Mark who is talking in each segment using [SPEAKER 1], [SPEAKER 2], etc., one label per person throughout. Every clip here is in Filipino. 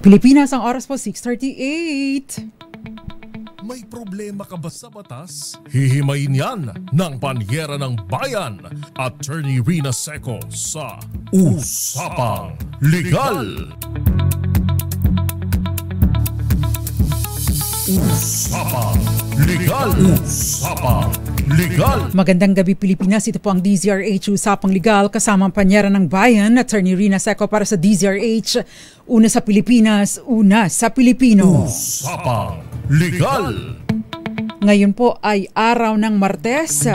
[SPEAKER 1] Pilipinas, ang oras po 6:38.
[SPEAKER 2] May problema ka ba sa batas? Hihimayin yan ng Panyera ng Bayan, Attorney Rina Seco sa Usapang Legal. Usapang Legal. Usapang Legal.
[SPEAKER 1] Magandang gabi Pilipinas, ito po ang DZRH Usapang Legal kasama ang Panyera ng Bayan, Attorney Rina Seco para sa DZRH. Una sa Pilipinas, una sa Pilipino.
[SPEAKER 2] Usapang Legal.
[SPEAKER 1] Ngayon po ay araw ng Martes,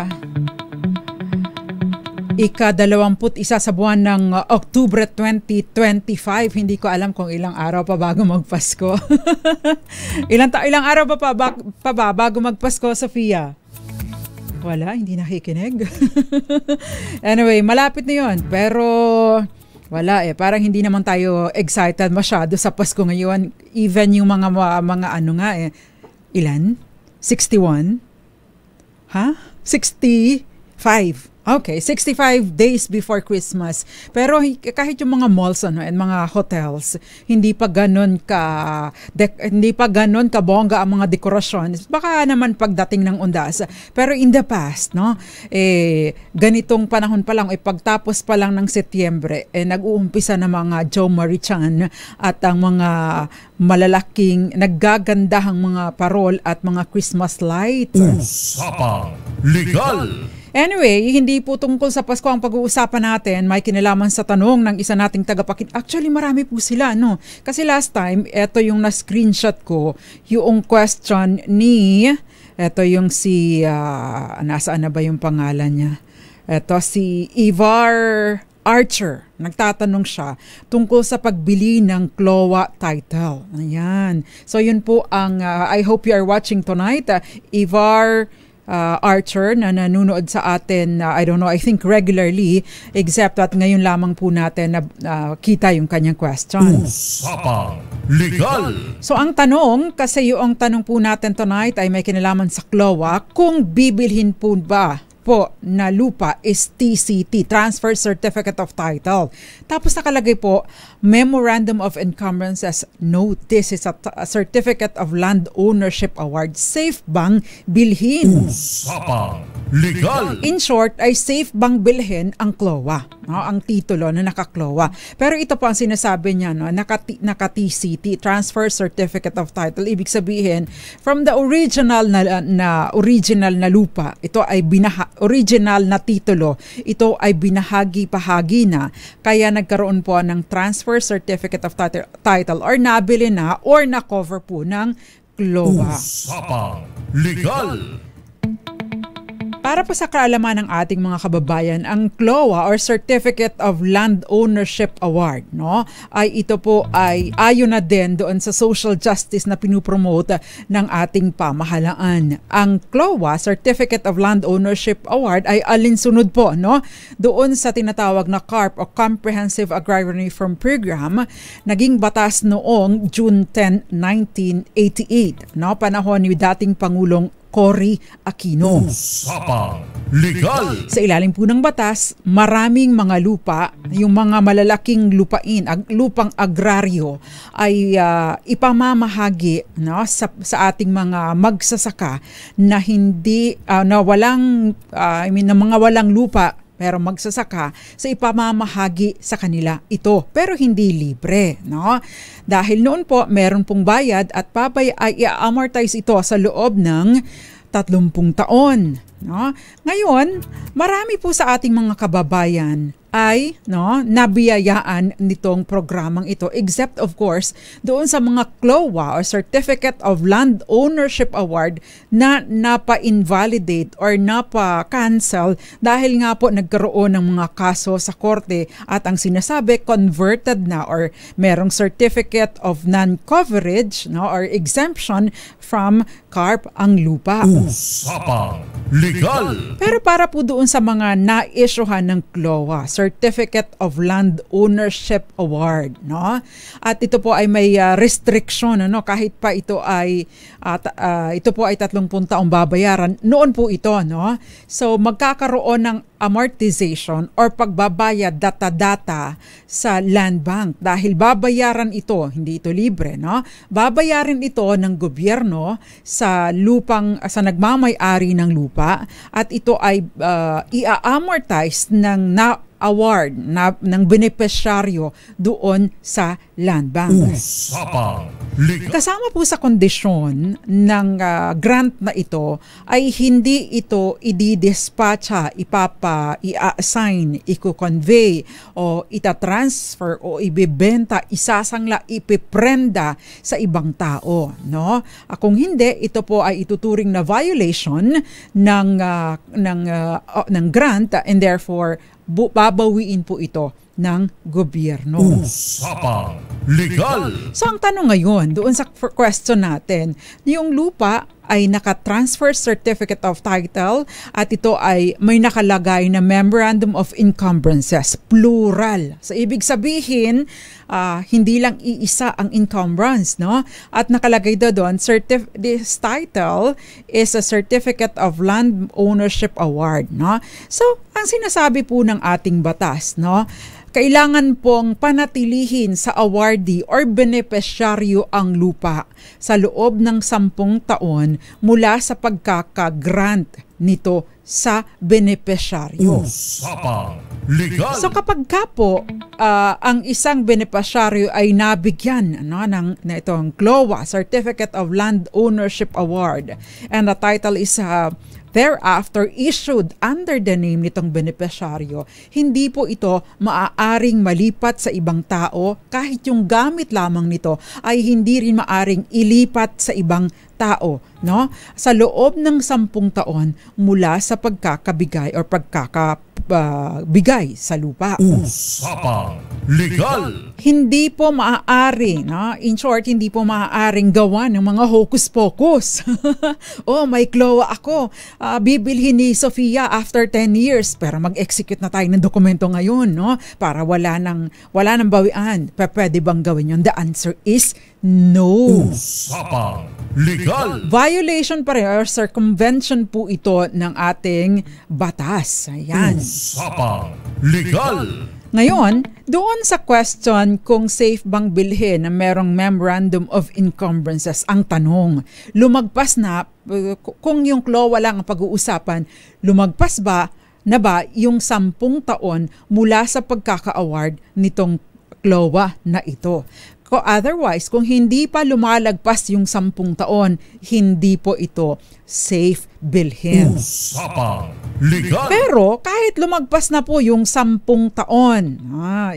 [SPEAKER 1] ika-21 sa buwan ng Oktubre 2025. Hindi ko alam kung ilang araw pa bago magpasko. ilang araw pa ba bago magpasko, Sofia? Wala, hindi nakikinig. Anyway, malapit na yun. Pero wala parang hindi naman tayo excited masyado sa Pasko ngayon. Even yung mga ano nga ilan? 61? Ha? 65. Okay, 65 days before Christmas. Pero kahit yung mga malls and mga hotels, hindi pa ganun ka bongga ang mga dekorasyon. Baka naman pagdating ng undas. Pero in the past, no, ganitong panahon pa lang, pagtapos pa lang ng Setyembre, nag-uumpisa na mga Jo Marie Chan at ang mga malalaking naggagandahang mga parol at mga Christmas lights.
[SPEAKER 2] Usapang Legal.
[SPEAKER 1] Anyway, hindi po tungkol sa Pasko ang pag-uusapan natin. May kinalaman sa tanong ng isa nating tagapakinig. Actually, marami po sila, no? Kasi last time, ito yung na-screenshot ko, yung question ni, ito yung si, nasaan na ba yung pangalan niya? Ito si Ivar Archer. Nagtatanong siya tungkol sa pagbili ng CLOA title. Ayan. So yun po ang, I hope you are watching tonight. Ivar Archer na nanonood sa atin, I don't know, I think regularly, except at ngayon lamang po natin na kita yung kanyang question.
[SPEAKER 2] Usapang Legal.
[SPEAKER 1] So ang tanong, kasi yung tanong po natin tonight ay may kinalaman sa CLOA, kung bibilhin po ba po na lupa is TCT, Transfer Certificate of Title. Tapos nakalagay po, Memorandum of Encumbrances Note. This is a Certificate of Land Ownership Award. Safe bang bilhin?
[SPEAKER 2] Usapang Legal.
[SPEAKER 1] In short, ay safe bang bilhin ang CLOA? No, ang titulo na naka-CLOA. Pero ito po ang sinasabi niya, no, naka-TCT, Transfer Certificate of Title. Ibig sabihin, from the original na lupa, ito ay original na titulo, ito ay binahagi-pahagi na, kaya nagkaroon po ng Transfer Certificate of Title or nabili na or na-cover po ng CLOA.
[SPEAKER 2] Usapang Legal.
[SPEAKER 1] Para po sa kaalaman ng ating mga kababayan, ang CLOA or Certificate of Land Ownership Award, no, ay ito po ay ayon na din doon sa social justice na pinupromote ng ating pamahalaan. Ang CLOA, Certificate of Land Ownership Award, ay alinsunod po, no, doon sa tinatawag na CARP o Comprehensive Agrarian Reform Program, naging batas noong June 10, 1988, no, panahon ni dating Pangulong Cory Aquino.
[SPEAKER 2] Usapang Legal.
[SPEAKER 1] Sa ilalim po ng batas, maraming mga lupa, yung mga malalaking lupain, lupang agraryo ay ipamamahagi, no, sa ating mga magsasaka na hindi na mga walang lupa pero magsasaka sa ipamamahagi sa kanila ito. Pero hindi libre, no? Dahil noon po, meron pong bayad at ay i-amortize ito sa loob ng 30 taon. No? Ngayon, marami po sa ating mga kababayan ay nabiyayaan nitong programang ito, except of course doon sa mga CLOA or Certificate of Land Ownership Award na napa-invalidate or napa-cancel dahil nga po nagkaroon ng mga kaso sa korte at ang sinasabi converted na or merong Certificate of Non-Coverage or exemption from CARP ang lupa.
[SPEAKER 2] Usapang Legal.
[SPEAKER 1] Pero para po doon sa mga na-issuehan ng CLOA, Certificate of Land Ownership Award, no? At ito po ay may restriction, ano, kahit pa ito ay 30 taong babayaran. Noon po ito, no? So magkakaroon ng amortization or pagbabayad data-data sa land bank dahil babayaran ito, hindi ito libre, no? Babayarin ito ng gobyerno sa sa nagmamay-ari ng lupa at ito ay i-amortize ng award ng benepisyaryo doon sa land bank.
[SPEAKER 2] Usapang Legal.
[SPEAKER 1] Kasama po sa kondisyon ng grant na ito ay hindi ito i-dispatcha, i-assign, i-convey o itatransfer o ibibenta, isasangla, ipiprenda sa ibang tao, no? Kung hindi, ito po ay ituturing na violation ng grant and therefore babawiin po ito ng gobyerno.
[SPEAKER 2] Usapang Legal.
[SPEAKER 1] So ang tanong ngayon, doon sa question natin, yung lupa ay naka-transfer certificate of title at ito ay may nakalagay na memorandum of encumbrances, plural. So ibig sabihin, hindi lang iisa ang encumbrance, no? At nakalagay doon, this title is a Certificate of Land Ownership Award, no? So ang sinasabi po ng ating batas, no? Kailangan pong panatilihin sa awardee or benepisyaryo ang lupa sa loob ng 10 taon mula sa pagkaka-grant nito sa benepisyaryo.
[SPEAKER 2] Usapang Legal.
[SPEAKER 1] So kapag ka po ang isang benepisyaryo ay nabigyan na itong CLOA, Certificate of Land Ownership Award, and the title is thereafter issued under the name nitong benepisyaryo, hindi po ito maaaring malipat sa ibang tao kahit yung gamit lamang nito ay hindi rin maaaring ilipat sa ibang tao, no? Sa loob ng 10 taon mula sa pagkakabigay or pagkakabigay sa lupa.
[SPEAKER 2] Usapang Legal.
[SPEAKER 1] Hindi po maaari, no? In short, hindi po maaaring gawa ng mga hocus-pocus. Oh, may CLOA ako. Bibilhin ni Sofia after 10 years, pero mag-execute na tayo ng dokumento ngayon, no? Para wala nang bawian. Pwede bang gawin yun? The answer is no.
[SPEAKER 2] Usapang Legal.
[SPEAKER 1] Violation pa rin or circumvention po ito ng ating batas. Ayan.
[SPEAKER 2] Usapang Legal.
[SPEAKER 1] Ngayon, doon sa question kung safe bang bilhin na merong memorandum of encumbrances, ang tanong, lumagpas na, kung yung CLOA lang ang pag-uusapan, lumagpas ba yung 10 taon mula sa pagkaka-award nitong CLOA na ito? Otherwise, kung hindi pa lumalagpas yung 10 taon, hindi po ito safe bilhin.
[SPEAKER 2] Usapang Legal.
[SPEAKER 1] Pero kahit lumagpas na po yung 10 taon,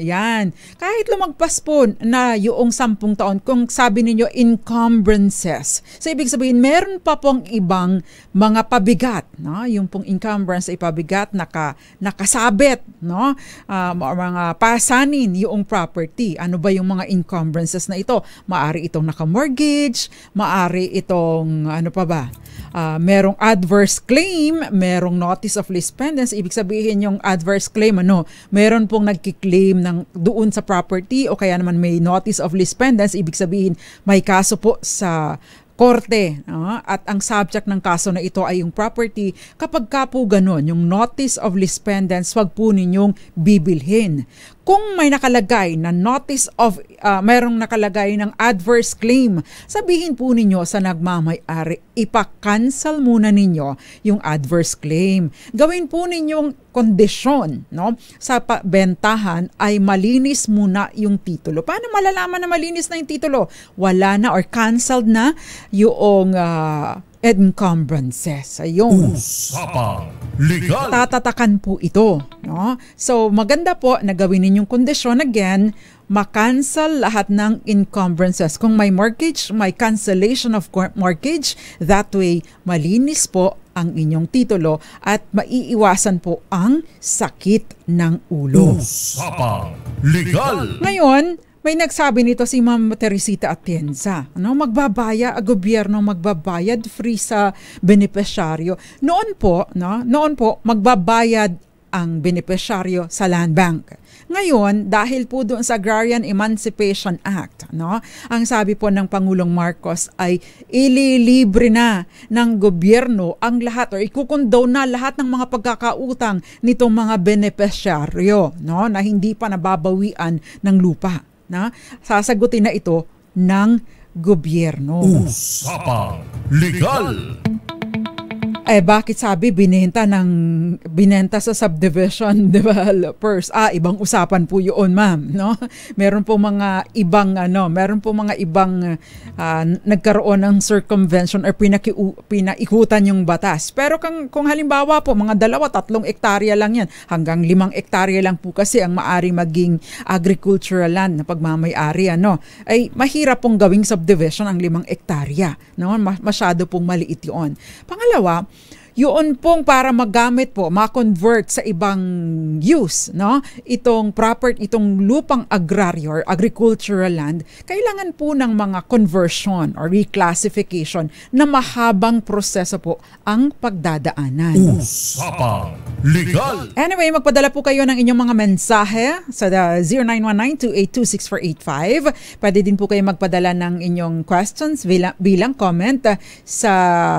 [SPEAKER 1] yan, kahit lumagpas po na yung 10 taon, kung sabi ninyo encumbrances, so ibig sabihin meron pa pong ibang mga pabigat, no? Yung pong encumbrance ay pabigat, nakasabit, no? Mga pasanin yung property. Ano ba yung mga encumbrances na ito? Maari itong naka-mortgage, maari itong merong adverse claim, merong notice of lease pendants. Ibig sabihin yung adverse claim, meron pong nagki-claim doon sa property o kaya naman may notice of lease pendants. Ibig sabihin may kaso po sa korte, at ang subject ng kaso na ito ay yung property. Kapag ka po ganun, yung notice of lease pendants, wag po ninyong bibilhin. Kung may nakalagay na mayroong nakalagay ng adverse claim, sabihin po ninyo sa nagmamay-ari, ipa-cancel muna ninyo yung adverse claim. Gawin po ninyong kondisyon, no? Sa bentahan ay malinis muna yung titulo. Paano malalaman na malinis na yung titulo? Wala na or canceled na yung encumbrances. Ayun.
[SPEAKER 2] Usapang Legal.
[SPEAKER 1] Tatatakan po ito, no? So maganda po na gawin ninyong kondisyon again, ma-cancel lahat ng encumbrances. Kung may mortgage, may cancellation of mortgage. That way, malinis po ang inyong titulo at maiiwasan po ang sakit ng ulo.
[SPEAKER 2] Usapang Legal.
[SPEAKER 1] Ngayon, May nagsabi nito si Ma'am Teresita Atienza, no? Ang gobyerno magbabayad free sa benepisyaryo. Noon po magbabayad ang benepisyaryo sa Land Bank. Ngayon, dahil po doon sa Agrarian Emancipation Act, no, ang sabi po ng Pangulong Marcos ay ililibre na ng gobyerno ang lahat o ikukondow na lahat ng mga pagkakautang nitong mga benepisyaryo, no, na hindi pa nababawian ng lupa. Na? Sasagutin na ito ng gobyerno.
[SPEAKER 2] Usapang Legal.
[SPEAKER 1] Bakit sabi binenta sa subdivision developers? Ibang usapan po 'yun, ma'am, no? Meron po mga ibang nagkaroon ng circumvention or pinaikutan yung batas. Pero kung halimbawa po mga 2-3 ektarya lang 'yan, hanggang 5 ektarya lang po kasi ang maari maging agricultural land na pagmamay-ari, ay mahirap pong gawing subdivision ang 5 ektarya, no? Masyado pong maliit 'yon. Pangalawa, yun pong para magamit po, ma-convert sa ibang use, no? Itong lupang agraryo or agricultural land, kailangan po ng mga conversion or reclassification na mahabang proseso po ang pagdadaanan.
[SPEAKER 2] Usapang Legal.
[SPEAKER 1] Anyway, magpadala po kayo ng inyong mga mensahe sa 0919-282-6485. Pwede din po kayo magpadala ng inyong questions bilang comment sa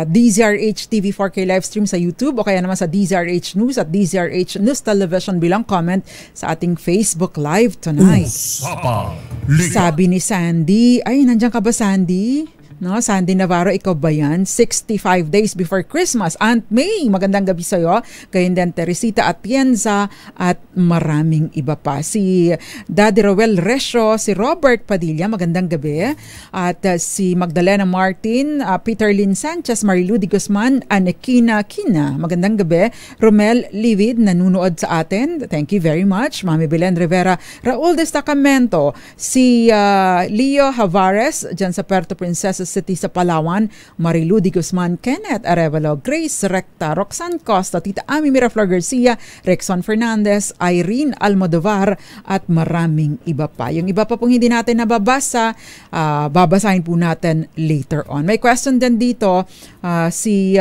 [SPEAKER 1] DZRH TV 4K live stream sa YouTube o kaya naman sa DZRH News at DZRH News Television bilang comment sa ating Facebook Live tonight.
[SPEAKER 2] Usapang Legal.
[SPEAKER 1] Sabi ni Sandy, nandiyan ka ba, Sandy? No, Sandy Navarro, ikaw ba yan? 65 days before Christmas. Aunt May, magandang gabi sa'yo. Gayun din Teresita Atienza at maraming iba pa. Si Daddy Roel Resio, si Robert Padilla, magandang gabi. At si Magdalena Martin, Peter Lynn Sanchez, Marilu Di Guzman, Anekina Kina, magandang gabi. Romel Livid, nanunood sa atin. Thank you very much. Mami Belen Rivera, Raul Destacamento, si Leo Havares, dyan sa Puerto Princesa City sa Palawan, Marilu Di Guzman, Kenneth Arevalo, Grace Recta, Roxanne Costa, Tita Ami Miraflor Garcia, Rexon Fernandez, Irene Almodovar at maraming iba pa. Yung iba pa pong hindi natin nababasa, babasahin po natin later on. May question din dito, si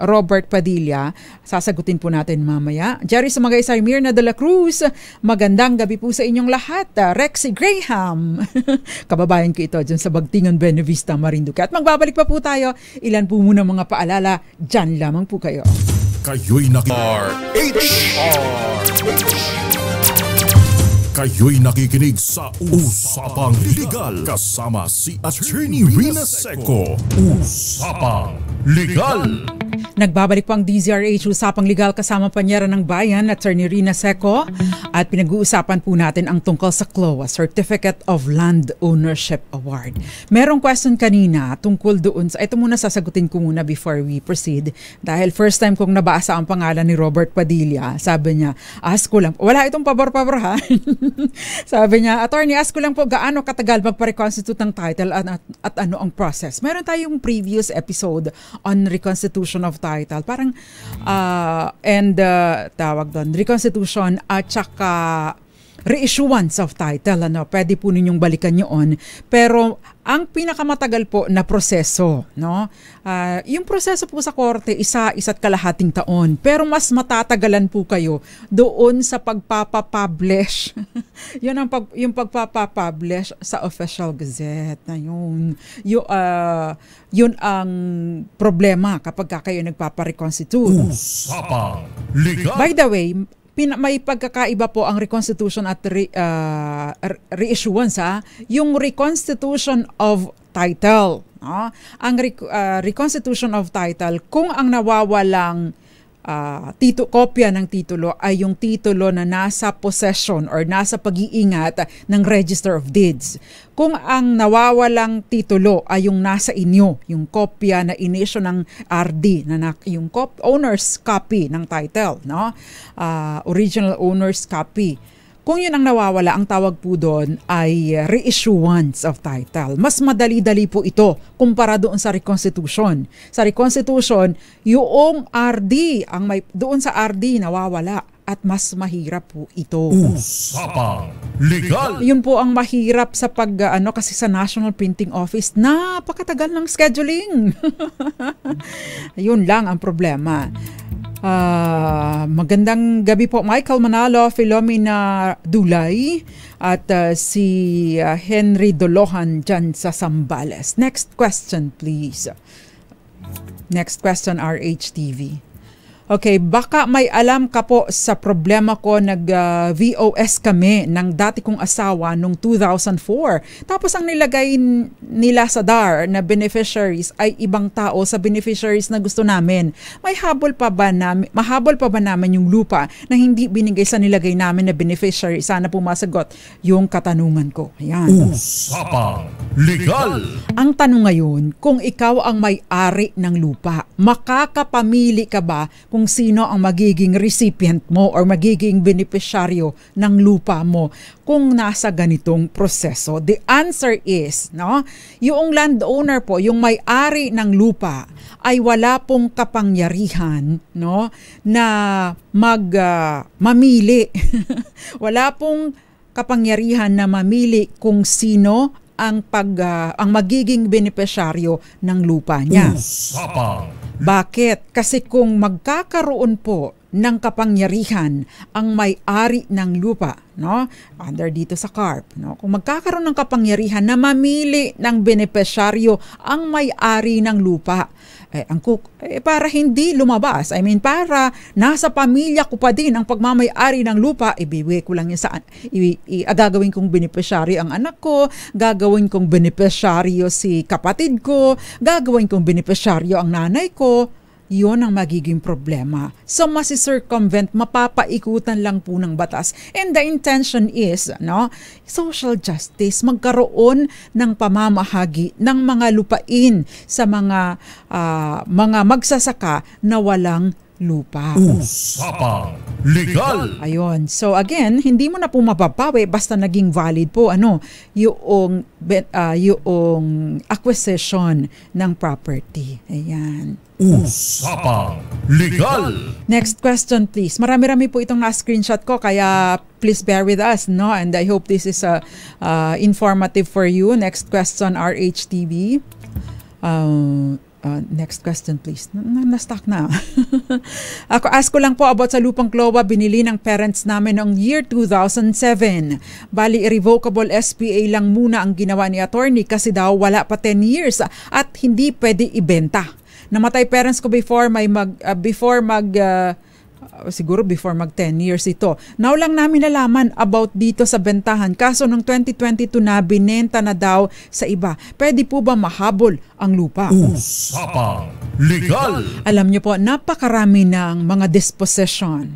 [SPEAKER 1] Robert Padilla, sasagutin po natin mamaya. Jerry Sumagaysay, Mirna de la Cruz, magandang gabi po sa inyong lahat. Rexy Graham, kababayan ko ito dyan sa Bagtingan, Benavista, Marinduque. At magbabalik pa po tayo. Ilan po muna mga paalala. Diyan lamang po kayo.
[SPEAKER 2] Kayo'y nakikinig sa Usapang Legal kasama si Attorney Rina Seco. Usapang Legal.
[SPEAKER 1] Nagbabalik po ang DZRH Usapang Legal kasama panyera ng bayan, Attorney Rina Seco, at pinag-uusapan po natin ang tungkol sa CLOA, Certificate of Land Ownership Award. Merong question kanina tungkol doon sa, ito muna sasagutin ko muna before we proceed, dahil first time kong nabasa ang pangalan ni Robert Padilla. Sabi niya, ask ko lang, wala itong pabor-pabor ha. Sabi niya, Attorney, ask ko lang po gaano katagal magpa-reconstitute ng title at ano ang process. Meron tayong previous episode on reconstitution of title. Parang, tawag doon, reconstitution at saka reissuance of title. Pwede po ninyong balikan yun. Pero, ang pinakamatagal po na proseso, yung proseso po sa korte, isa't kalahating taon. Pero mas matatagalan po kayo doon sa pagpapapublish. yung pagpapapublish sa Official Gazette. Yun ang problema kapag kayo nagpapareconstitute.
[SPEAKER 2] Usapang Legal.
[SPEAKER 1] By the way, may pagkakaiba po ang reconstitution at reissuance. Yung reconstitution of title, ang reconstitution of title, kung ang nawawalang kopya ng titulo ay yung titulo na nasa possession or nasa pag-iingat ng Register of Deeds. Kung ang nawawalang titulo ay yung nasa inyo, yung kopya na inisyo ng RD, yung owner's copy ng title, original owner's copy. Kung yun ang nawawala, ang tawag po doon ay reissuance of title. Mas madali-dali po ito kumpara doon sa reconstitution. Sa reconstitution, yung RD, doon sa RD nawawala. At mas mahirap po ito.
[SPEAKER 2] Usapang Legal!
[SPEAKER 1] Yun po ang mahirap sa kasi sa National Printing Office, napakatagal ng scheduling. Yun lang ang problema. Magandang gabi po, Michael Manalo, Filomena Dulay, at si Henry Dolohan dyan sa Zambales. Next question, please. Next question, RHTV. Okay, baka may alam ka po sa problema ko, nag-VOS kami ng dati kong asawa noong 2004. Tapos ang nilagay nila sa DAR na beneficiaries ay ibang tao sa beneficiaries na gusto namin. Mahabol pa ba namin yung lupa na hindi binigay sa nilagay namin na beneficiary? Sana po masagot yung katanungan ko. Ayan.
[SPEAKER 2] Usapang Legal!
[SPEAKER 1] Ang tanong ngayon, kung ikaw ang may-ari ng lupa, makakapamili ka ba kung sino ang magiging recipient mo or magiging beneficiaryo ng lupa mo kung nasa ganitong proseso? The answer is, yung landowner po, yung may-ari ng lupa ay wala pong kapangyarihan, na mamili. Wala pong kapangyarihan na mamili kung sino ang magiging beneficiaryo ng lupa niya. Bakit? Kasi kung magkakaroon po ng kapangyarihan ang may-ari ng lupa, under dito sa CARP, kung magkakaroon ng kapangyarihan na mamili ng beneficiaryo ang may-ari ng lupa, para hindi lumabas, para nasa pamilya ko pa din ang pagmamay-ari ng lupa, ibibigay ko lang yun gagawin kong beneficiaryo ang anak ko, gagawin kong beneficiaryo si kapatid ko, gagawin kong beneficiaryo ang nanay ko. Yun ang magiging problema. So, masi-circumvent, mapapaikutan lang po ng batas. And the intention is, social justice, magkaroon ng pamamahagi ng mga lupain sa mga magsasaka na walang lupa.
[SPEAKER 2] Usapang Legal!
[SPEAKER 1] Ayun. So again, hindi mo na po mapapawi basta naging valid po yung acquisition ng property. Ayan.
[SPEAKER 2] Usapang Legal!
[SPEAKER 1] Next question, please. Marami-rami po itong na-screenshot ko, kaya please bear with us, and I hope this is informative for you. Next question, RHTV. Next question, please. Na-stuck na. Ask ko lang po about sa lupang Cloa, binili ng parents namin noong year 2007. Bali, irrevocable SPA lang muna ang ginawa ni attorney kasi daw wala pa 10 years at hindi pwede ibenta. Namatay parents ko before mag 10 years ito. Now lang namin nalaman about dito sa bentahan. Kaso noong 2022 na binenta na daw sa iba. Pwede po ba mahabol ang lupa?
[SPEAKER 2] Usapang Legal!
[SPEAKER 1] Alam niyo po, napakarami ng mga disposition,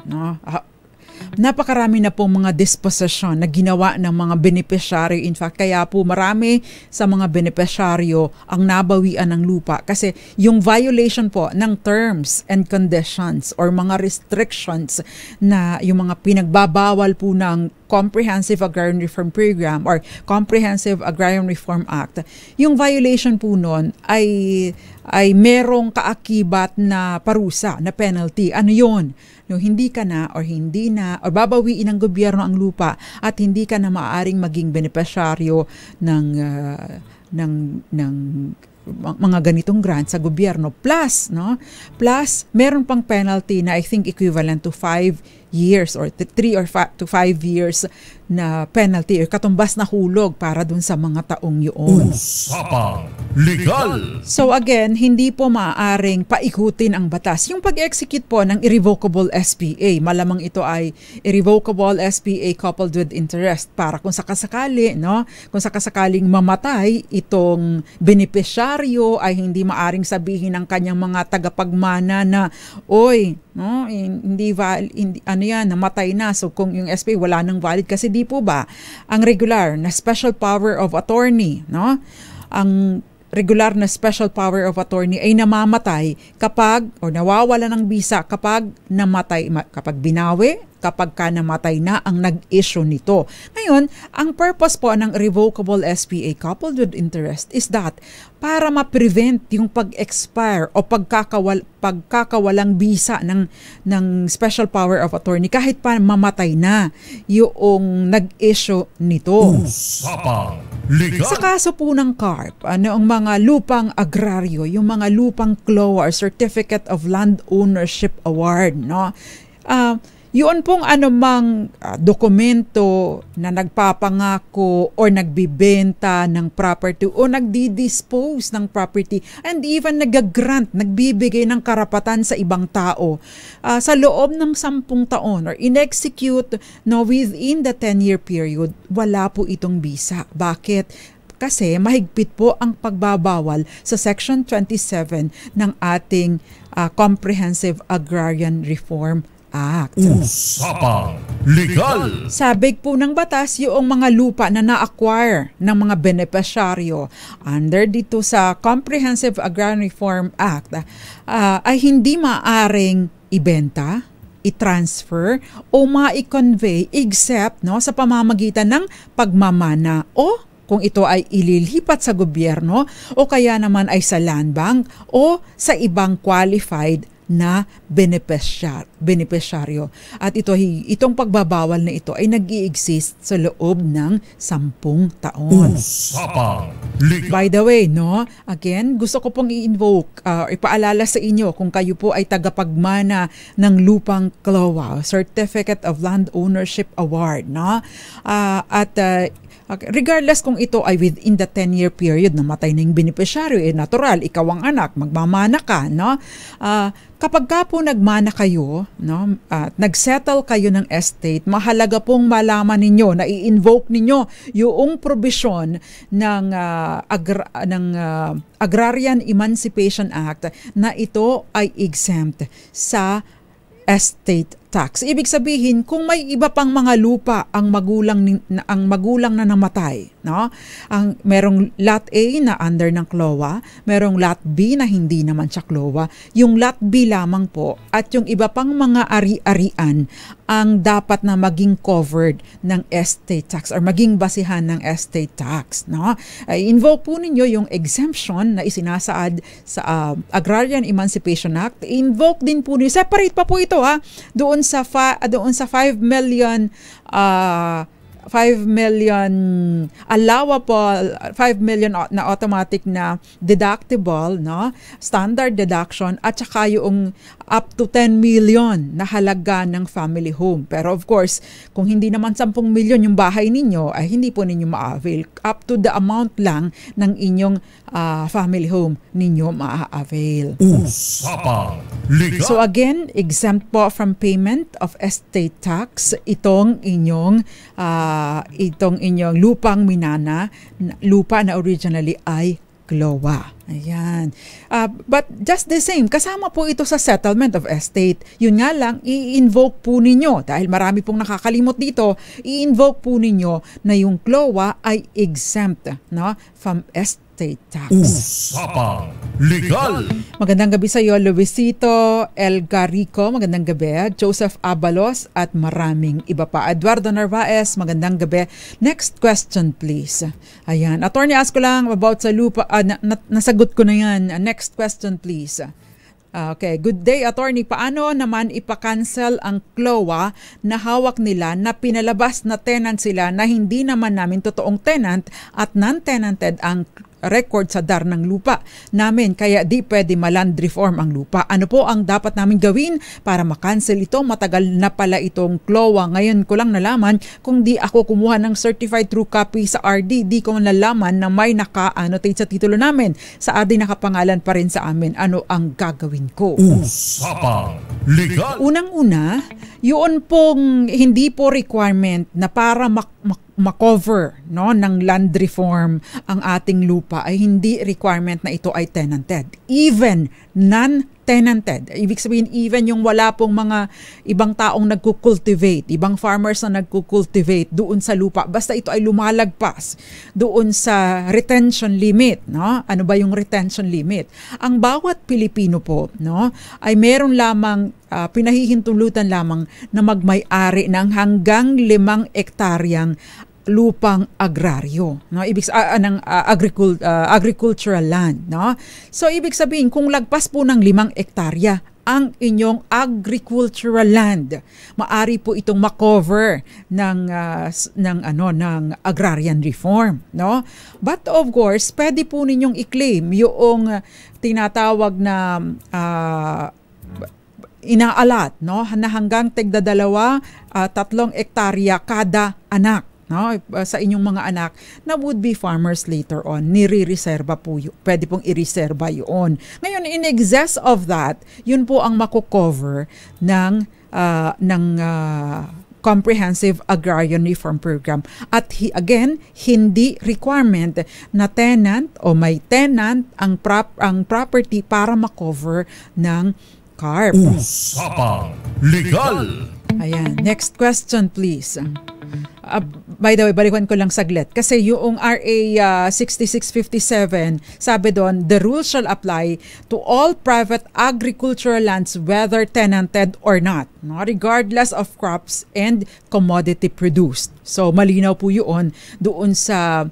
[SPEAKER 1] napakarami na po mga disposition na ginawa ng mga beneficiaryo. In fact, kaya po marami sa mga beneficiaryo ang nabawian ng lupa kasi yung violation po ng terms and conditions or mga restrictions na yung mga pinagbabawal po ng Comprehensive Agrarian Reform Program or Comprehensive Agrarian Reform Act, yung violation po nun ay merong kaakibat na parusa, na penalty. Ano yun? Yung hindi ka na or babawiin ng gobyerno ang lupa at hindi ka na maaaring maging beneficiaryo ng mga ganitong grant sa gobyerno. Plus, meron pang penalty na I think equivalent to 5 years or 3 to 5 years na penalty or katumbas na hulog para dun sa mga taong yun.
[SPEAKER 2] Usapang Legal!
[SPEAKER 1] So again, hindi po maaaring paikutin ang batas. Yung pag-execute po ng irrevocable SPA, malamang ito ay irrevocable SPA coupled with interest para kung sakasakali, kung sakasakaling mamatay itong beneficiaryo ay hindi maaring sabihin ng kanyang mga tagapagmana na, namatay na. So kung yung SPA wala nang valid kasi di po ba ang regular na special power of attorney, ang regular na special power of attorney ay namamatay kapag o nawawala ng bisa kapag namatay, kapag binawi kapag ka namatay na ang nag-issue nito. Ngayon, ang purpose po ng revocable SPA coupled with interest is that para ma-prevent yung pag-expire o pagkakawalang bisa ng special power of attorney kahit pa mamatay na yung nag-issue nito.
[SPEAKER 2] Usapang Legal.
[SPEAKER 1] Sa kaso po ng CARP, ang mga lupang agraryo, yung mga lupang CLOA, Certificate of Land Ownership Award, no? Yun pong anumang dokumento na nagpapangako or nagbibenta ng property o nagdi-dispose ng property and even nag-grant, nagbibigay ng karapatan sa ibang tao sa loob ng 10 taon or in-execute within the 10-year period, wala po itong bisa. Bakit? Kasi mahigpit po ang pagbabawal sa Section 27 ng ating Comprehensive Agrarian Reform Act.
[SPEAKER 2] Usapang Legal.
[SPEAKER 1] Sabig po ng batas yung mga lupa na na-acquire ng mga benepisyaryo under dito sa Comprehensive Agrarian Reform Act ay hindi maaring ibenta, i-transfer o ma-convey except sa pamamagitan ng pagmamana o kung ito ay ililipat sa gobyerno o kaya naman ay sa land bank o sa ibang qualified na benepisyaryo. At itong pagbabawal na ito ay nag-i-exist sa loob ng 10 taon.
[SPEAKER 2] Usapang Legal.
[SPEAKER 1] By the way, again, gusto ko pong i-invoke, ipaalala sa inyo kung kayo po ay tagapagmana ng lupang CLOA, Certificate of Land Ownership Award, regardless kung ito ay within the 10-year period na matay na yung benepisyaryo, natural, ikaw ang anak, magmamana ka, kapag ka po nagmana kayo, at nagsettle kayo ng estate, mahalaga pong malaman ninyo, na i-invoke ninyo yung provision ng Agrarian Emancipation Act na ito ay exempt sa estate tax. Ibig sabihin, kung may iba pang mga lupa ang magulang na namatay, ang merong lot A na under ng CLOA, merong lot B na hindi naman siya CLOA, yung lot B lamang po at yung iba pang mga ari-arian ang dapat na maging covered ng estate tax or maging basihan ng estate tax, invoke po ninyo yung exemption na isinasaad sa Agrarian Emancipation Act. Invoke din po ninyo, separate pa po ito doon sa 5 million allowable, 5 million na automatic na deductible, standard deduction, at saka yung up to 10 million na halaga ng family home. Pero of course, kung hindi naman 10 million yung bahay ninyo, ay hindi po ninyo ma-avail. Up to the amount lang ng inyong family home ninyo ma-avail.
[SPEAKER 2] Usapang Legal.
[SPEAKER 1] So again, exempt po from payment of estate tax itong inyong lupang minana, lupa na originally ay CLOA. Ayan. But just the same, kasama po ito sa settlement of estate. Yun nga lang, i-invoke po ninyo, dahil marami pong nakakalimot dito, i-invoke po ninyo na yung CLOA ay exempt from estate tax.
[SPEAKER 2] Usapang Legal.
[SPEAKER 1] Magandang gabi sa iyo, Luisito El Garrico, magandang gabi. Joseph Abalos at maraming iba pa. Eduardo Narvaez, magandang gabi. Next question please. Ayan, attorney, ask ko lang about sa lupa. Nasagot ko na yan. Next question please. Okay, good day attorney. Paano naman ipakancel ang CLOA na hawak nila na pinalabas na tenant sila na hindi naman namin totoong tenant at non-tenanted ang record sa DAR ng lupa namin, kaya di pwede ma-land reform ang lupa. Ano po ang dapat namin gawin para makancel ito? Matagal na pala itong CLOA. Ngayon ko lang nalaman, kung di ako kumuha ng certified true copy sa RD, di ko nalaman na may naka-annotate sa titulo namin. Sa RD nakapangalan pa rin sa amin. Ano ang gagawin ko?
[SPEAKER 2] Usapang Legal.
[SPEAKER 1] Unang-una, yun pong hindi po requirement na para makover ng land reform ang ating lupa ay hindi requirement na ito ay tenanted. Even non-tenanted tenanted. Ibig sabihin, even yung wala pong mga ibang taong nagkukultivate, ibang farmers na nagkukultivate doon sa lupa, basta ito ay lumalagpas doon sa retention limit, no? Ano ba yung retention limit? Ang bawat Pilipino po, no, ay meron lamang pinahihintulutan lamang na magmay-ari ng hanggang 5 ektaryang lupang agraryo, no, ng agricultural land, no. So ibig sabihin, kung lagpas po ng 5 ektarya ang inyong agricultural land, maari po itong makover ng agrarian reform, no. But of course, pwede po ninyong i-claim yung tinatawag na inaalat, no, na hanggang tigda 2-3 ektarya kada anak, no, sa inyong mga anak na would be farmers later on. Nire-reserva po yun. Pwede pong i-reserva yun. Ngayon, in excess of that, yun po ang makukover ng Comprehensive Agrarian Reform Program. At again, hindi requirement na tenant o may tenant ang property para makover ng CARP.
[SPEAKER 2] Usapang Legal.
[SPEAKER 1] Ayan. Next question, please. By the way, balikan ko lang saglit. Kasi yung RA 6657, sabi doon, the rule shall apply to all private agricultural lands whether tenanted or not, no? Regardless of crops and commodity produced. So, malinaw po yun doon sa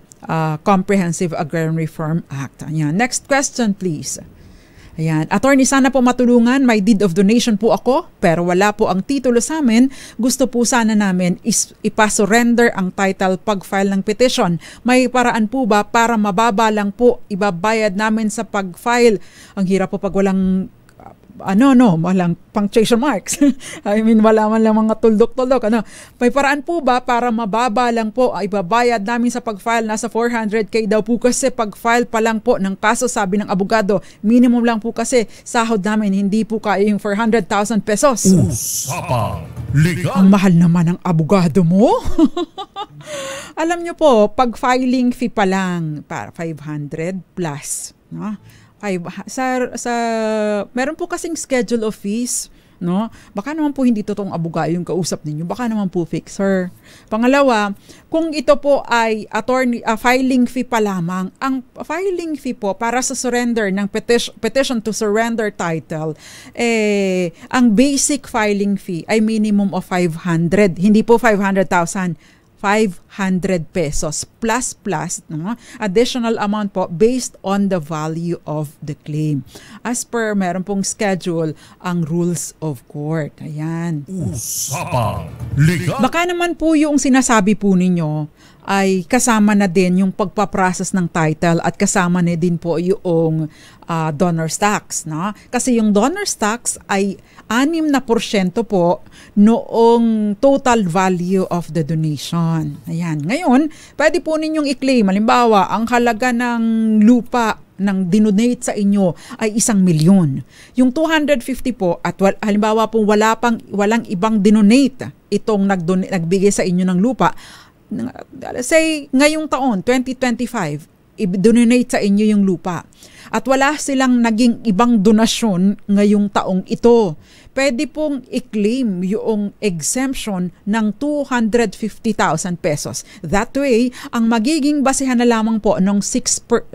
[SPEAKER 1] Comprehensive Agrarian Reform Act. Ayan. Next question, please. Ayan. Attorney, sana po matulungan. May deed of donation po ako, pero wala po ang titulo sa amin. Gusto po sana namin ipasurrender ang title pag-file ng petition. May paraan po ba para mababa lang po ibabayad namin sa pag-file? Ang hirap po pag walang walang punctuation marks. I mean, wala man lang mga tuldok-tuldok. May paraan po ba para mababa lang po ibabayad namin sa pag-file? Nasa 400K daw po kasi pag-file pa lang po ng kaso, sabi ng abogado. Minimum lang po kasi sahod namin, hindi po kaya yung 400,000 pesos.
[SPEAKER 2] Usapang Legal.
[SPEAKER 1] Ang mahal naman ng abogado mo. Alam nyo po, pag-filing fee pa lang, para 500 plus, no? Meron po kasing schedule of fees, no? Baka naman po hindi totoong abogado yung kausap ninyo, baka naman po fixer. Pangalawa, kung ito po ay filing fee pa lamang, ang filing fee po para sa surrender ng petition to surrender title, ang basic filing fee ay minimum of 500, hindi po 500,000. 500 pesos plus, no? Additional amount po based on the value of the claim. As per, meron pong schedule ang rules of court. Ayan.
[SPEAKER 2] Usapang Legal.
[SPEAKER 1] Baka naman po yung sinasabi po ninyo ay kasama na din yung pagpaprocess ng title at kasama na din po yung donor's tax, no? Kasi yung donor's tax ay 6% po noong total value of the donation. Ayan. Ngayon, pwede po ninyong i-claim. Halimbawa, ang halaga ng lupa ng dinonate sa inyo ay 1 milyon. Yung 250 po, at halimbawa po walang ibang dinonate itong nagbigay sa inyo ng lupa, say ngayong taon 2025 i-donate sa inyo yung lupa at wala silang naging ibang donasyon ngayong taong ito, pwede pong i-claim yung exemption ng 250,000 pesos. That way, ang magiging basehan na lamang po ng 6%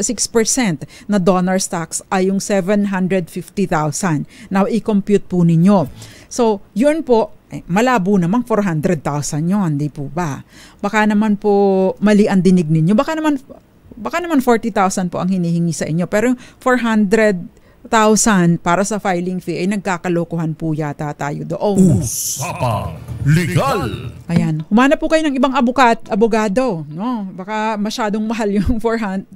[SPEAKER 1] na donor's tax ay yung 750,000. Now, i-compute po ninyo. So, yun po, malabo namang 400,000 yun, di po ba? Baka naman po mali ang dinig ninyo. Baka naman 40,000 po ang hinihingi sa inyo. Pero 400,000 para sa filing fee ay nagkakalokohan po yata tayo doon.
[SPEAKER 2] Usapang Legal.
[SPEAKER 1] Ayan, humanap po kayo ng ibang abogado, no? Baka masyadong mahal yung 400,000.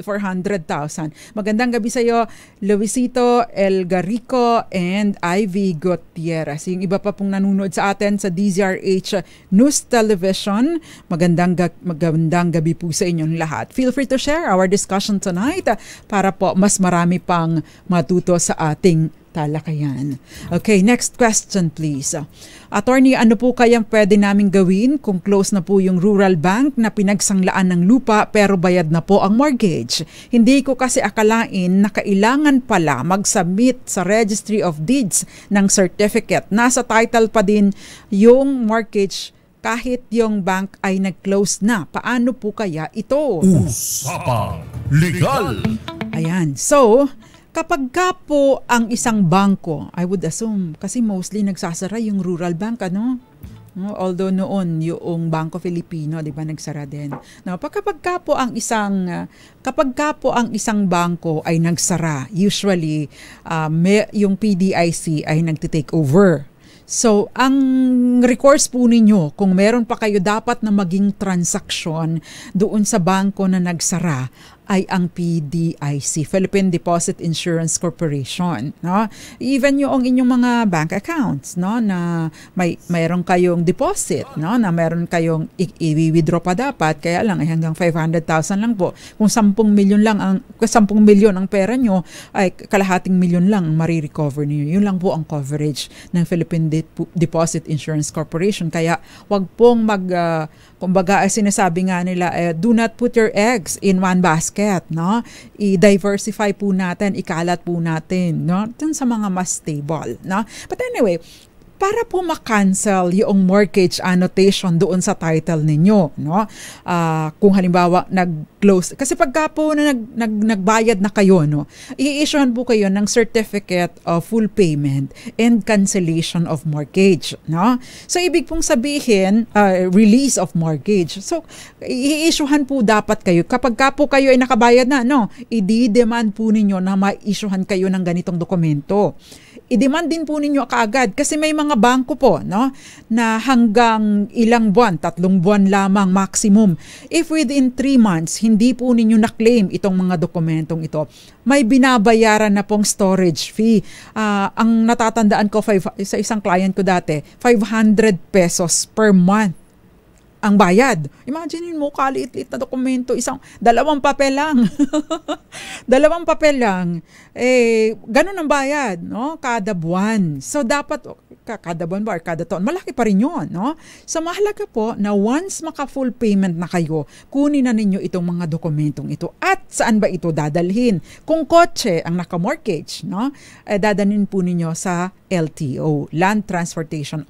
[SPEAKER 1] Magandang gabi sa iyo, Luisito Elgarico and Ivy Gutierrez. Yung iba pa pong nanonood sa atin sa DZRH News Television. Magandang gabi po sa inyong lahat. Feel free to share our discussion tonight para po mas marami pang matuto sa ating talakayan. Okay, next question please. Attorney, ano po kayang pwede namin gawin kung close na po yung rural bank na pinagsanglaan ng lupa pero bayad na po ang mortgage? Hindi ko kasi akalain na kailangan pala mag-submit sa Registry of Deeds ng certificate. Nasa title pa din yung mortgage kahit yung bank ay nag-close na. Paano po kaya ito?
[SPEAKER 2] Usapang Legal!
[SPEAKER 1] Ayan. So, kapag ka po ang isang bangko, I would assume, kasi mostly nagsasara yung rural bank, ano? No? Although noon, yung Bangko Filipino, di ba, nagsara din. No, kapag ka po ang isang bangko ay nagsara, usually, yung PDIC ay nagtitake over. So, ang recourse po ninyo, kung meron pa kayo dapat na maging transaksyon doon sa bangko na nagsara, ay ang PDIC, Philippine Deposit Insurance Corporation, no? Even yung inyong mga bank accounts, no, na mayroon kayong deposit, no, na meron kayong i-withdraw pa dapat, kaya lang ay hanggang 500,000 lang po. Kung 10 milyon ang pera nyo, ay kalahating milyon lang marirecover niyo. Yun lang po ang coverage ng Philippine Deposit Insurance Corporation. Kaya wag pong kumbaga sinasabi nga nila, do not put your eggs in one basket, no? I-diversify po natin, ikalat po natin, no? Dun sa mga mas stable, no? But anyway, para po ma-cancel yung mortgage annotation doon sa title ninyo, no? Kung halimbawa nag-close, kasi pagka po na nagbayad na kayo, no, i-issuehan po kayo ng certificate of full payment and cancellation of mortgage, no? So ibig pong sabihin, release of mortgage. So i-issuehan po dapat kayo kapag ka po kayo ay nakabayad na, no, i-demand po ninyo na ma-issuehan kayo ng ganitong dokumento. I-demand din po ninyo kaagad kasi may mga bangko po, no, na hanggang ilang buwan, 3 buwan lamang maximum. If within 3 months, hindi po ninyo na-claim itong mga dokumentong ito, may binabayaran na pong storage fee. Ang natatandaan ko sa isang client ko dati, 500 pesos per month ang bayad. Imagine mo, kaliit-liit na dokumento, dalawang papel lang. Dalawang papel lang. Ganun ang bayad, no? Kada buwan. So, dapat, kada buwan ba or kada taon, malaki pa rin yun, no? So, mahalaga po na once maka-full payment na kayo, kunin na ninyo itong mga dokumentong ito. At saan ba ito dadalhin? Kung kotse ang naka-mortgage, no? Dadalhin po ninyo sa LTO, Land Transportation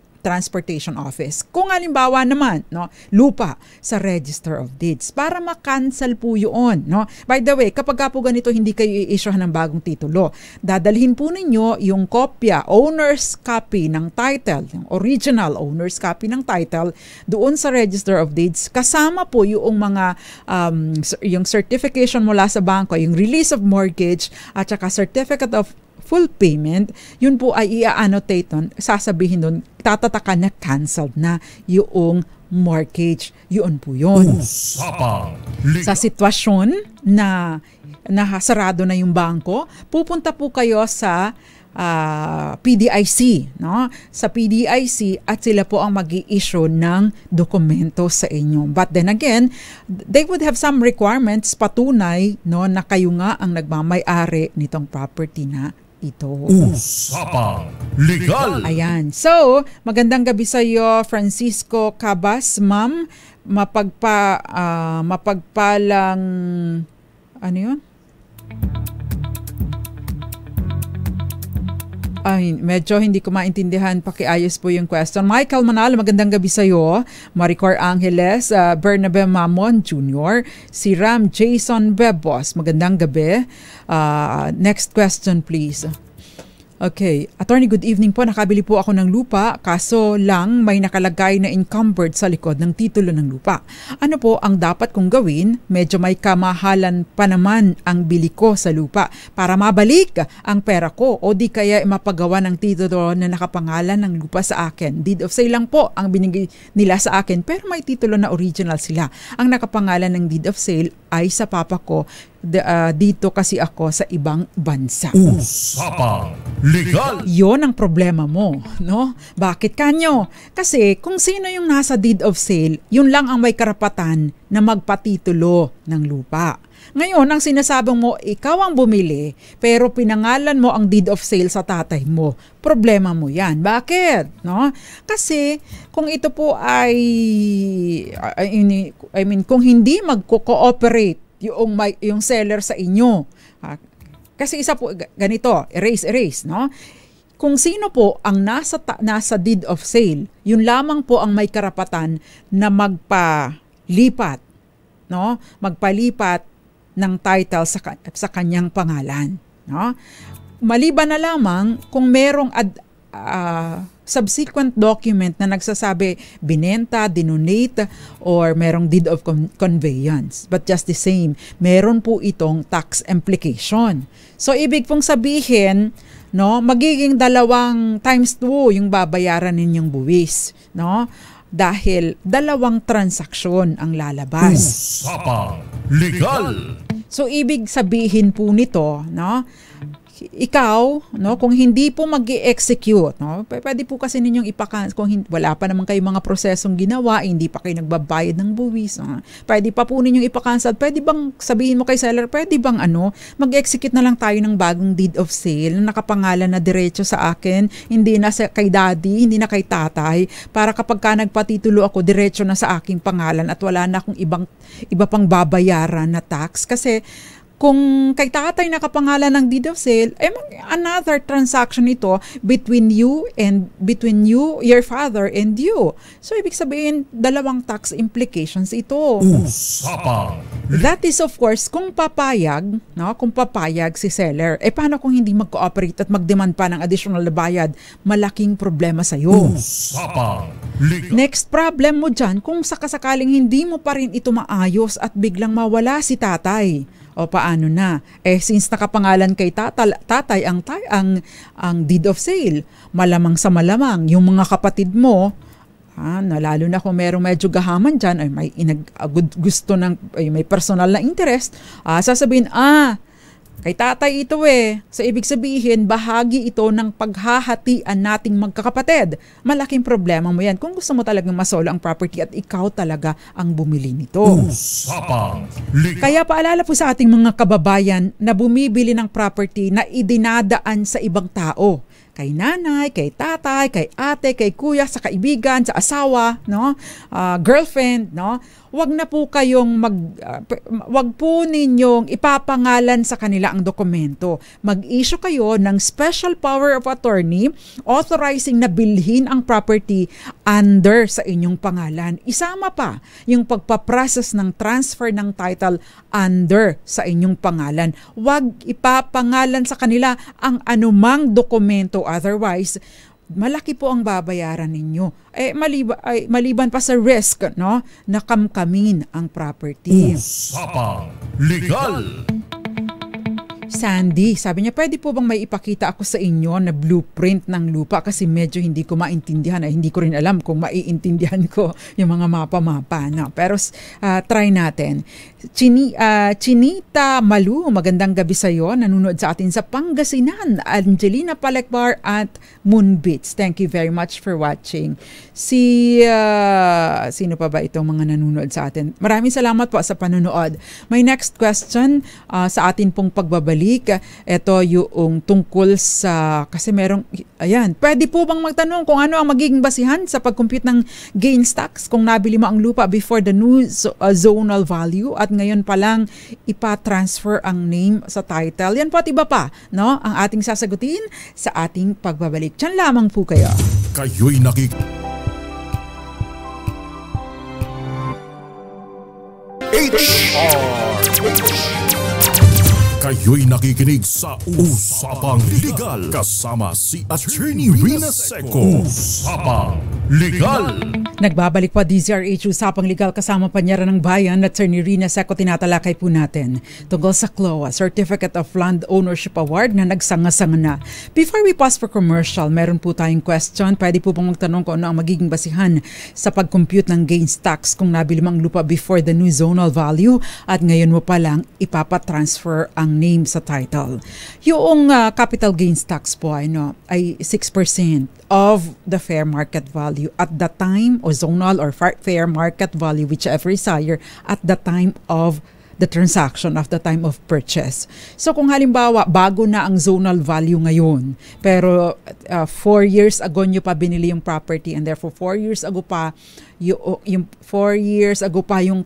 [SPEAKER 1] Office. Kung halimbawa naman, no, lupa sa Register of Deeds para ma-cancel po yun, no. By the way, kapag po ganito hindi kayo i-issuehan ng bagong titulo, dadalhin po ninyo yung kopya, owner's copy ng title, yung original owner's copy ng title doon sa Register of Deeds, kasama po yung mga yung certification mula sa bangko, yung release of mortgage at saka certificate of full payment, yun po ay i-annotate nun, sasabihin nun, tatatakan na canceled na yung mortgage. Yun po yun. Sa sitwasyon na sarado na yung bangko, pupunta po kayo sa PDIC, no? Sa PDIC at sila po ang mag-i-issue ng dokumento sa inyo. But then again, they would have some requirements patunay, no, na kayo nga ang nagmamay-ari nitong property na ito.
[SPEAKER 2] Usapang Legal.
[SPEAKER 1] Ayan. So, magandang gabi sa iyo, Francisco Cabas, ma'am. Mapagpalang ano yun? Ay, medyo hindi ko maintindihan. Pakiayos po yung question. Michael Manalo, magandang gabi sa iyo. Maricor Angeles, Bernabe Mamon Jr., si Ram Jason Bebos, magandang gabi. Next question please. Okay. Attorney, good evening po. Nakabili po ako ng lupa, kaso lang may nakalagay na encumbered sa likod ng titulo ng lupa. Ano po ang dapat kong gawin? Medyo may kamahalan pa naman ang bili ko sa lupa para mabalik ang pera ko o di kaya mapagawa ng titulo na nakapangalan ng lupa sa akin. Deed of sale lang po ang binigay nila sa akin pero may titulo na original sila. Ang nakapangalan ng deed of sale ay sa papa ko dito kasi ako sa ibang bansa.
[SPEAKER 2] Usapang Legal.
[SPEAKER 1] Yon ang problema mo, no? Bakit kanyo? Kasi kung sino yung nasa deed of sale, yun lang ang may karapatan na magpatitulo ng lupa. Ngayon, ang sinasabing mo, ikaw ang bumili, pero pinangalan mo ang deed of sale sa tatay mo. Problema mo yan. Bakit? No? Kasi kung ito po ay, kung hindi magko-cooperate yung seller sa inyo, kasi isa po, ganito, erase, no? Kung sino po ang nasa deed of sale, yun lamang po ang may karapatan na magpalipat, no? Magpalipat ng title sa kanyang pangalan, no? Maliban na lamang kung merong subsequent document na nagsasabi binenta, dinonate, or merong deed of conveyance. But just the same, meron po itong tax implication. So ibig pong sabihin, no, magiging 2 times 2 yung babayaran ninyong buwis, no? Dahil 2 transaksyon ang lalabas.
[SPEAKER 2] Usapang Legal.
[SPEAKER 1] So ibig sabihin po nito, no, ikaw, no, kung hindi po mag-i-execute, no, pwede po kasi ninyong kung wala pa naman kayong mga prosesong ginawa, hindi pa kayo nagbabayad ng buwis, no, pwede pa po ninyong ipakancel. Pwede bang sabihin mo kay seller, pwede bang mag-execute na lang tayo ng bagong deed of sale na nakapangalan na diretso sa akin, hindi na kay daddy, hindi na kay tatay, para kapag ka nagpatitulo ako, diretso na sa aking pangalan at wala na akong iba pang babayaran na tax. Kasi kung kay tatay nakapangalan ng deed of sale, another transaction ito between you, your father and you. So ibig sabihin, 2 tax implications ito.
[SPEAKER 2] Usapang.
[SPEAKER 1] That is of course kung papayag, no? Kung papayag si seller. Paano kung hindi mag-cooperate at mag-demand pa ng additional na bayad? Malaking problema sa iyo.
[SPEAKER 2] Usapang Legal.
[SPEAKER 1] Next problem mo dyan, kung sakasakaling hindi mo pa rin ito maayos at biglang mawala si tatay. O paano na? Since nakapangalan kay tatay ang deed of sale, malamang sa malamang yung mga kapatid mo, lalo na kung merong medyo gahaman dyan, ay may gusto may personal na interest, sasabihin, kay tatay ito So ibig sabihin, bahagi ito ng paghahatian nating magkakapatid. Malaking problema mo yan kung gusto mo talagang masolo ang property at ikaw talaga ang bumili nito.
[SPEAKER 2] Usapang Legal.
[SPEAKER 1] Kaya paalala po sa ating mga kababayan na bumibili ng property na idinadaan sa ibang tao. Kay nanay, kay tatay, kay ate, kay kuya, sa kaibigan, sa asawa, no? Girlfriend, no? Wag na po kayong wag po ninyong ipapangalan sa kanila ang dokumento. Mag-issue kayo ng special power of attorney authorizing na bilhin ang property under sa inyong pangalan. Isama pa yung pagpaprocess ng transfer ng title under sa inyong pangalan. Wag ipapangalan sa kanila ang anumang dokumento, otherwise malaki po ang babayaran ninyo. Maliban pa sa risk, no, na kamkamin ang property.
[SPEAKER 2] Usapang Legal.
[SPEAKER 1] Sandy, sabi niya, pwede po bang may ipakita ako sa inyo na blueprint ng lupa kasi medyo hindi ko maintindihan. Hindi ko rin alam kung maiintindihan ko yung mga mapa-mapa. No? Pero try natin. Chinita Malu, magandang gabi sa iyo. Nanonood sa atin sa Pangasinan. Angelina Palekbar at Moonbeats. Thank you very much for watching. Sino pa ba itong mga nanonood sa atin? Maraming salamat po sa panonood. My next question sa atin pong pagbabalik. Ito yung tungkol sa, kasi merong, pwede po bang magtanong kung ano ang magiging basihan sa pag-compute ng gains tax kung nabili mo ang lupa before the new zonal value at ngayon pa lang ipa-transfer ang name sa title? Yan po at iba pa, no? Ang ating sasagutin sa ating pagbabalik. Diyan lamang po kayo.
[SPEAKER 2] Kayo'y Kayo'y nakikinig sa Usapang Legal kasama si Attorney Rina Seco. Usapang Legal.
[SPEAKER 1] Nagbabalik po DZRH Usapang Legal kasama Panyera ng Bayan at Attorney Rina Seco. Tinatalakay po natin tungkol sa CLOA, Certificate of Land Ownership Award na nagsanga-sanga na. Before we pause for commercial, meron po tayong question. Pwede po pong magtanong kung ano ang magiging basihan sa pag-compute ng gains tax kung nabili mo ang lupa before the new zonal value at ngayon mo pa lang ipapatransfer ang name sa title. Yung capital gains tax po ay 6% of the fair market value at the time, o zonal or fair market value, whichever is higher, at the time of the transaction, of the time of purchase. So kung halimbawa, bago na ang zonal value ngayon, pero 4 years ago nyo pa binili yung property and therefore 4 years ago pa yung 4 years ago pa yung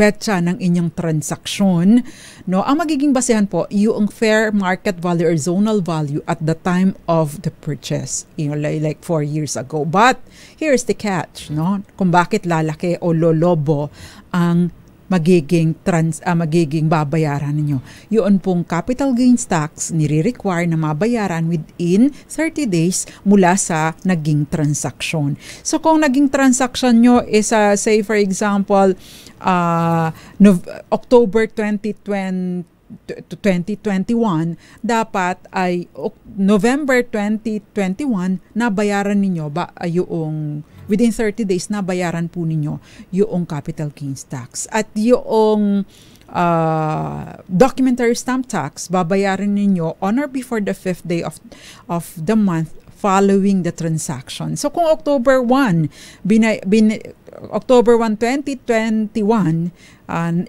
[SPEAKER 1] petsa ng inyong transaksyon, no, ang magiging basehan po yung fair market value or zonal value at the time of the purchase, like 4 years ago. But here's the catch, no, kung bakit lalaki o lolobo ang magiging babayaran ninyo. Yun pong capital gains tax nire-require na mabayaran within 30 days mula sa naging transaksyon. So kung naging transaksyon nyo is say for example October 2021, dapat ay November 2021 nabayaran ninyo yung within 30 days na bayaran po ninyo yung capital gains tax. At yung documentary stamp tax, babayaran ninyo on or before the 5th day of the month following the transaction. So kung October 1, October 1, 2021,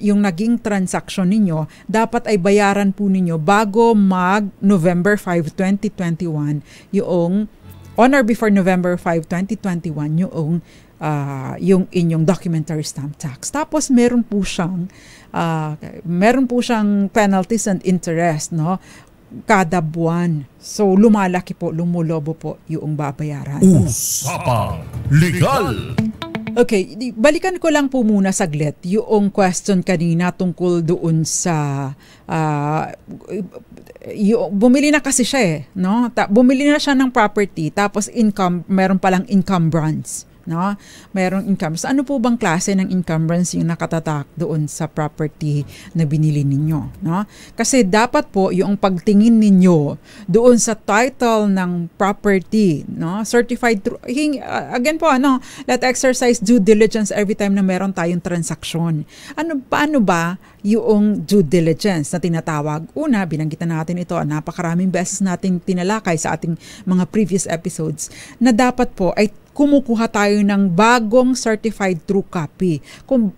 [SPEAKER 1] yung naging transaction ninyo, dapat ay bayaran po ninyo bago mag November 5, 2021, yung on or before November 5, 2021, yung inyong documentary stamp tax. Tapos meron po siyang penalties and interest, no, kada buwan. So lumalaki po, lumulobo po yung babayaran.
[SPEAKER 2] Usapang Legal.
[SPEAKER 1] Okay, balikan ko lang po muna saglit yung question kanina tungkol doon sa bumili na kasi siya no? Bumili na siya ng property tapos meron palang encumbrance, no? Merong encumbrance. Ano po bang klase ng encumbrance yung nakatatak doon sa property na binili ninyo, no? Kasi dapat po yung pagtingin ninyo doon sa title ng property, no? Certified through again po, let's exercise due diligence every time na meron tayong transaksyon. Paano ba yung due diligence na tinatawag? Una, binanggitan natin ito, napakaraming beses nating tinalakay sa ating mga previous episodes, na dapat po ay kumukuha tayo ng bagong certified true copy. Kung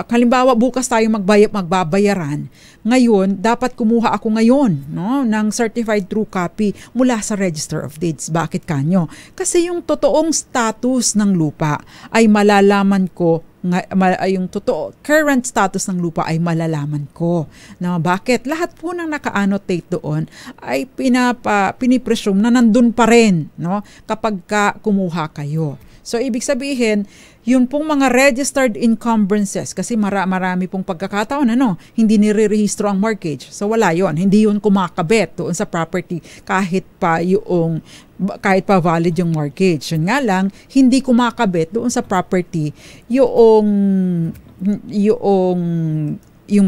[SPEAKER 1] halimbawa bukas tayo magbabayaran, ngayon dapat kumuha ako ngayon, no, ng certified true copy mula sa Register of Deeds. Bakit kanyo? Kasi yung totoong status ng lupa ay malalaman ko, yung current status ng lupa ay malalaman ko. Na bakit? Lahat po ng naka-annotate doon ay pinipresume na nandun pa rin, no, kapag kumuha kayo. So ibig sabihin, yun pong mga registered encumbrances, kasi marami pong pagkakataon hindi nire-rehistro ang mortgage. So wala yon, hindi yun kumakabit doon sa property kahit pa valid yung mortgage. Yun nga lang, hindi kumakabit doon sa property yung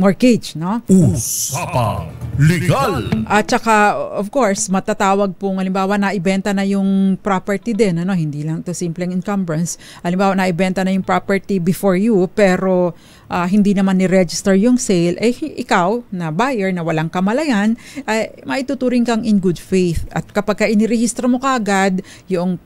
[SPEAKER 1] mortgage, no?
[SPEAKER 2] Usapang Legal.
[SPEAKER 1] At saka, of course, matatawag pong, halimbawa, naibenta na yung property din, hindi lang to simpleng encumbrance. Halimbawa, naibenta na yung property before you, pero hindi naman ni-register yung sale, ikaw na buyer na walang kamalayan, maituturing kang in good faith. At kapag inirehistro mo kaagad yung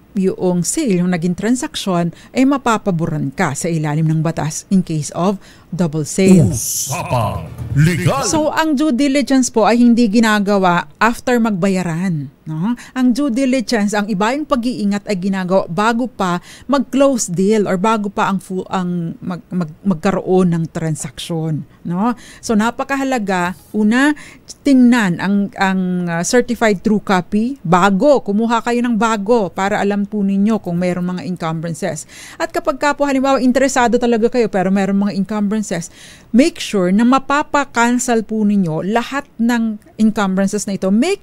[SPEAKER 1] sale, yung naging transaction, mapapaboran ka sa ilalim ng batas in case of double sale.
[SPEAKER 2] Usapang Legal.
[SPEAKER 1] So, ang due diligence po ay hindi ginagawa after magbayaran. No? Ang due diligence, ang iba yung pag-iingat ay ginagawa bago pa mag-close deal or bago pa magkaroon ng transaksyon. No? So, napakahalaga, una, tingnan ang certified true copy bago. Kumuha kayo ng bago para alam po ninyo kung mayroong mga encumbrances. At kapag po, halimbawa, interesado talaga kayo pero mayroong mga encumbrances, make sure na mapapa-cancel po ninyo lahat ng encumbrances na ito. Make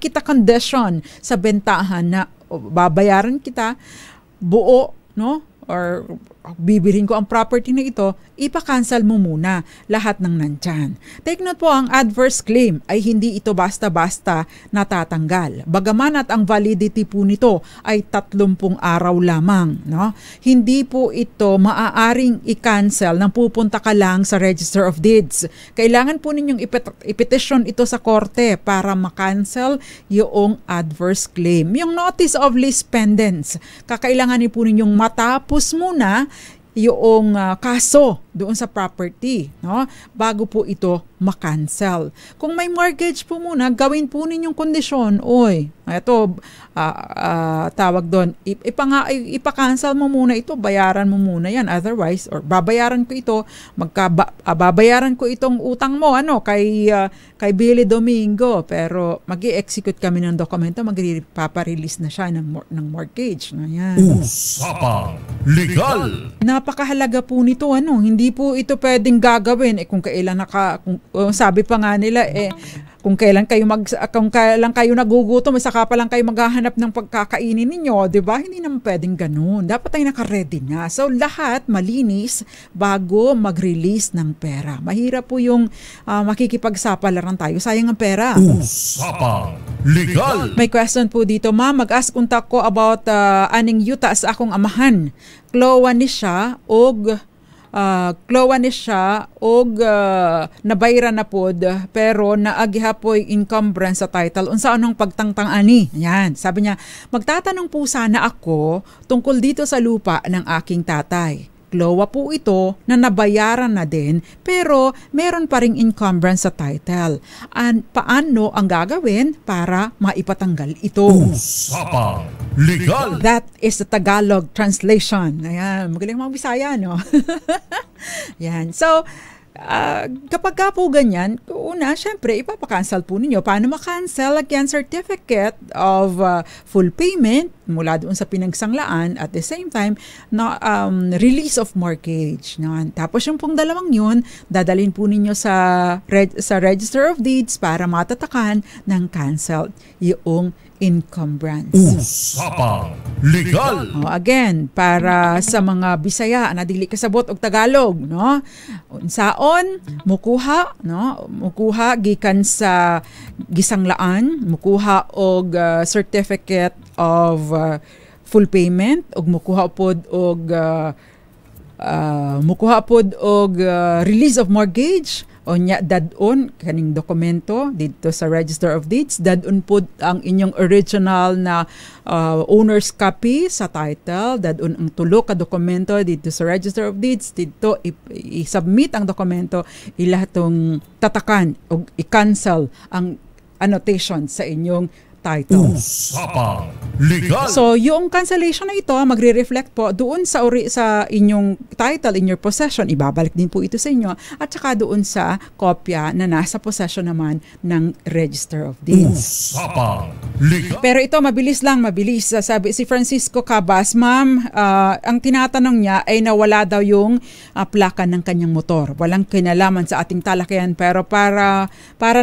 [SPEAKER 1] it a condition sa bentahan na babayaran kita buo, no? or bibilhin ko ang property na ito, ipa-cancel mo muna lahat ng nandyan. Take note po, ang adverse claim ay hindi ito basta-basta natatanggal. Bagaman at ang validity po nito ay 30 araw lamang. No? Hindi po ito maaaring i-cancel nang pupunta ka lang sa Register of Deeds. Kailangan po ninyong ipetition ito sa korte para ma-cancel yung adverse claim. Yung notice of lease pendens, kakailanganin po ninyong matapos muna yung kaso doon sa property, no? Bago po ito ma-cancel. Kung may mortgage po muna, gawin po ninyong kondisyon, ito, tawag doon, ipa-cancel mo muna ito, bayaran mo muna yan. Otherwise, or babayaran ko ito, babayaran ko itong utang mo, kay Billy Domingo, pero mag-i-execute kami ng dokumento, magpaparelease na siya ng mortgage. Yan.
[SPEAKER 2] Usapang Legal!
[SPEAKER 1] Napakahalaga po nito, hindi po ito pwedeng gagawin kung kailan sabi pa nga nila kung kailan kayo nagugutom, saka pa lang kayo maghahanap ng pagkakainin ninyo, 'di ba? Hindi naman pwedeng ganoon. Dapat ay naka-ready na. So lahat malinis bago mag-release ng pera. Mahirap po yung makikipagsapalaran tayo. Sayang ang pera.
[SPEAKER 2] Usapang Legal!
[SPEAKER 1] May question po dito, ma'am. Mag-ask unta ko about aning yuta sa akong amahan. Klowa ni siya og nabayra na pod pero naagiha po'y encumbrance sa title. Unsa anong pagtangtang ani? Yan. Sabi niya, magtatanong po sana ako tungkol dito sa lupa ng aking tatay. Klowa po ito na nabayaran na din pero meron pa ring encumbrance sa title. Paano ang gagawin para maipatanggal ito?
[SPEAKER 2] Usapang Legal!
[SPEAKER 1] That is the Tagalog translation. Ayan, magaling mga Bisaya, no? Yan. So, kapag ka po ganyan, una, syempre, ipapakancel po ninyo. Paano makancel? Again, certificate of full payment mula doon sa pinagsanglaan at the same time, release of mortgage. Tapos yung pong dalawang yun, dadalhin po ninyo sa Register of Deeds para matatakan ng cancelled yung encumbrance.
[SPEAKER 2] Usapang Legal!
[SPEAKER 1] Again, para sa mga Bisaya na dili kasabot og Tagalog, no? Unsaon mukuha, no? Mukuha gikan sa gisanglaan, mukuha og certificate of full payment og mukuha pod og release of mortgage. Onya dadon kaning dokumento dito sa Register of Deeds, dadon po ang inyong original na owner's copy sa title, dadon ang tulo ka dokumento dito sa Register of Deeds, dito i-submit ang dokumento, ilahatong tatakan o i-cancel ang annotation sa inyong title.
[SPEAKER 2] Usapang Legal!
[SPEAKER 1] So, yung cancellation na ito, magre-reflect po doon sa inyong title, in your possession. Ibabalik din po ito sa inyo. At saka doon sa kopya na nasa possession naman ng Register of Deeds.
[SPEAKER 2] Usapang Legal!
[SPEAKER 1] Pero ito, mabilis. Sabi si Francisco Cabas, ma'am, ang tinatanong niya ay nawala daw yung plaka ng kanyang motor. Walang kinalaman sa ating talakayan, pero para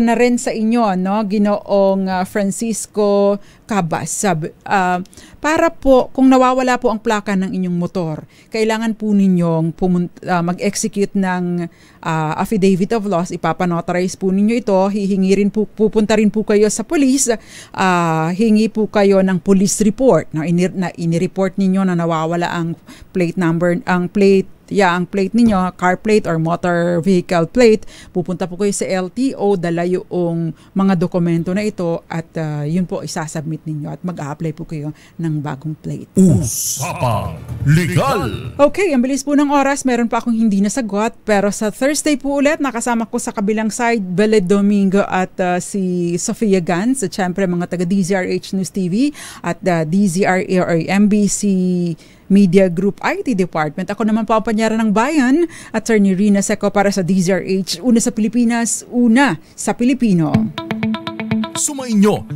[SPEAKER 1] na rin sa inyo, no, Ginoong Francisco Cabas, para po kung nawawala po ang plaka ng inyong motor, kailangan po ninyong mag-execute ng affidavit of loss, ipapanotarize po ninyo ito, pupunta rin po kayo sa police, hingi po kayo ng police report na inireport ninyo na nawawala ang plate number, ang plate ninyo, car plate or motor vehicle plate. Pupunta po kayo sa LTO, dala yung mga dokumento na ito at yun po isasubmit ninyo at mag-a-apply po kayo ng bagong plate.
[SPEAKER 2] Usapang Legal!
[SPEAKER 1] Okay, ang bilis po ng oras. Meron pa akong hindi nasagot, pero sa Thursday po ulit, nakasama ko sa kabilang side, Billy Domingo at si Sofia Gans, at syempre mga taga DZRH News TV at DZRA or MBC Media Group IT Department. Ako naman po ang panyara ng bayan, Attorney Rina Seco para sa DZRH. Una sa Pilipinas, una sa Pilipino.
[SPEAKER 2] Sumainyo